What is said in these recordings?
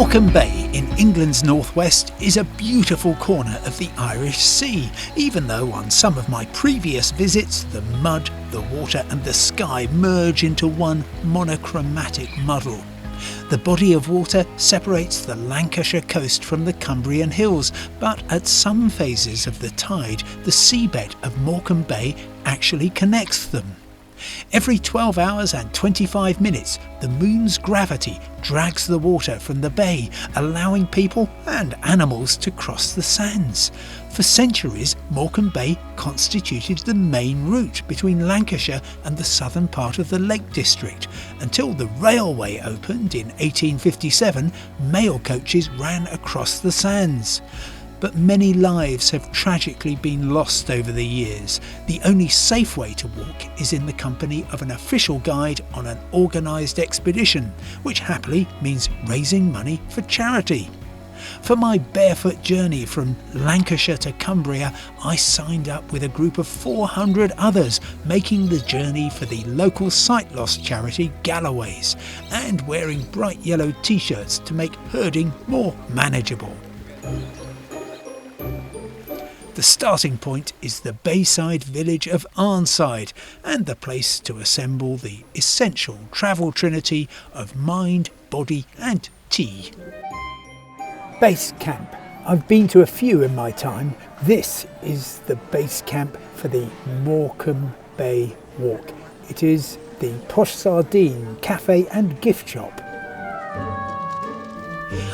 Morecambe Bay in England's northwest is a beautiful corner of the Irish Sea, even though on some of my previous visits the mud, the water and the sky merge into one monochromatic muddle. The body of water separates the Lancashire coast from the Cumbrian hills, but at some phases of the tide, the seabed of Morecambe Bay actually connects them. Every 12 hours and 25 minutes, the moon's gravity drags the water from the bay, allowing people and animals to cross the sands. For centuries, Morecambe Bay constituted the main route between Lancashire and the southern part of the Lake District. Until the railway opened in 1857, mail coaches ran across the sands. But many lives have tragically been lost over the years. The only safe way to walk is in the company of an official guide on an organised expedition, which happily means raising money for charity. For my barefoot journey from Lancashire to Cumbria, I signed up with a group of 400 others, making the journey for the local sight loss charity Galloway's, and wearing bright yellow t-shirts to make herding more manageable. The starting point is the bayside village of Arnside and the place to assemble the essential travel trinity of mind, body and tea. Base camp. I've been to a few in my time. This is the base camp for the Morecambe Bay walk. It is the Posh Sardine cafe and gift shop.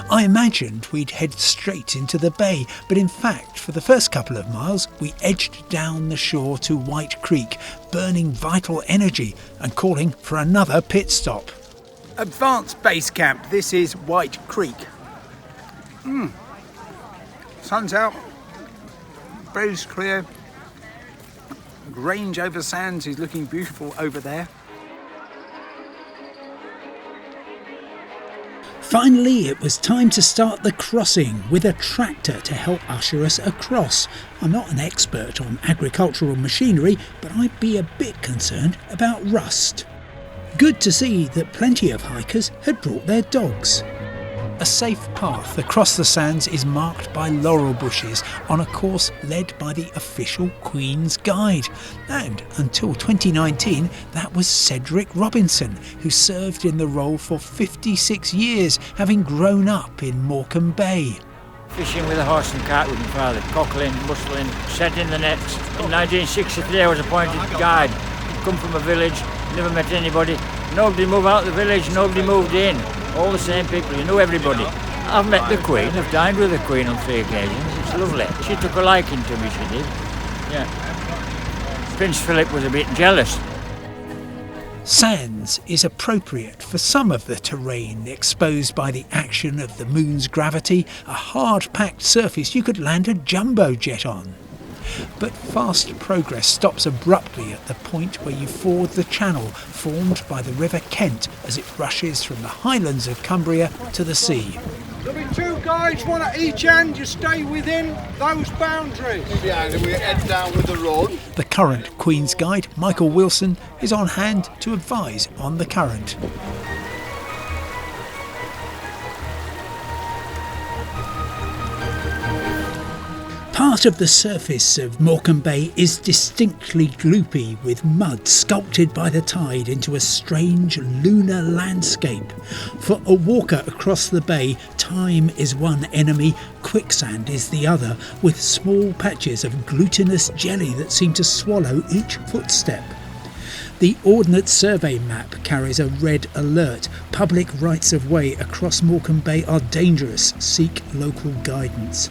I imagined we'd head straight into the bay, but in fact for the first couple of miles we edged down the shore to White Creek, burning vital energy and calling for another pit stop. Advanced base camp, this is White Creek. Sun's out, bay's clear, range over sands is looking beautiful over there. Finally, it was time to start the crossing with a tractor to help usher us across. I'm not an expert on agricultural machinery, but I'd be a bit concerned about rust. Good to see that plenty of hikers had brought their dogs. A safe path across the sands is marked by laurel bushes on a course led by the official Queen's Guide. And until 2019, that was Cedric Robinson, who served in the role for 56 years, having grown up in Morecambe Bay. Fishing with a horse and cart with my father, cockling, mussling, setting the nets. In 1963 I was appointed guide. Come from a village, never met anybody. Nobody moved out of the village, nobody moved in. All the same people, you know everybody. I've met the Queen, I've dined with the Queen on 3 occasions. It's lovely. She took a liking to me, she did. Yeah. Prince Philip was a bit jealous. Sands is appropriate for some of the terrain exposed by the action of the moon's gravity, a hard-packed surface you could land a jumbo jet on. But fast progress stops abruptly at the point where you ford the channel formed by the River Kent as it rushes from the highlands of Cumbria to the sea. There'll be 2 guides, one at each end. You stay within those boundaries. Yeah, and we head down with the road. The current Queen's Guide, Michael Wilson, is on hand to advise on the current. Part of the surface of Morecambe Bay is distinctly gloopy, with mud sculpted by the tide into a strange lunar landscape. For a walker across the bay, time is one enemy, quicksand is the other, with small patches of glutinous jelly that seem to swallow each footstep. The Ordnance Survey map carries a red alert. Public rights of way across Morecambe Bay are dangerous. Seek local guidance.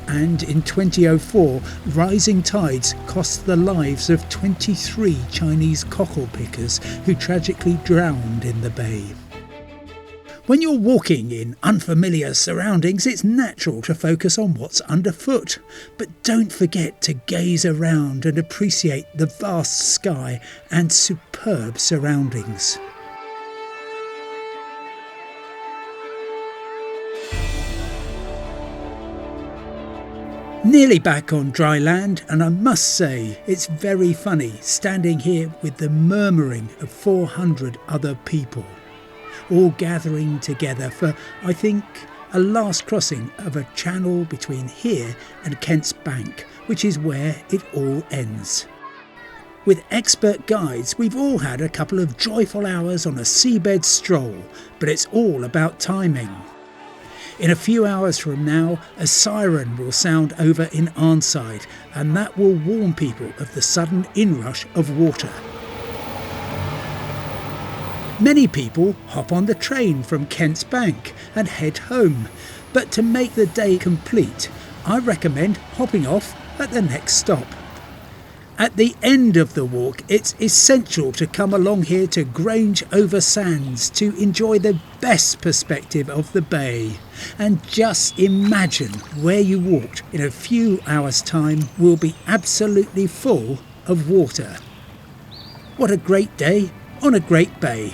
And in 2004, rising tides cost the lives of 23 Chinese cockle pickers who tragically drowned in the bay. When you're walking in unfamiliar surroundings, it's natural to focus on what's underfoot. But don't forget to gaze around and appreciate the vast sky and superb surroundings. Nearly back on dry land, and I must say it's very funny standing here with the murmuring of 400 other people, all gathering together for, I think, a last crossing of a channel between here and Kent's Bank, which is where it all ends. With expert guides, we've all had a couple of joyful hours on a seabed stroll, but it's all about timing. In a few hours from now, a siren will sound over in Arnside, and that will warn people of the sudden inrush of water. Many people hop on the train from Kent's Bank and head home, but to make the day complete, I recommend hopping off at the next stop. At the end of the walk, it's essential to come along here to Grange over Sands to enjoy the best perspective of the bay. And just imagine where you walked in a few hours' time will be absolutely full of water. What a great day on a great bay.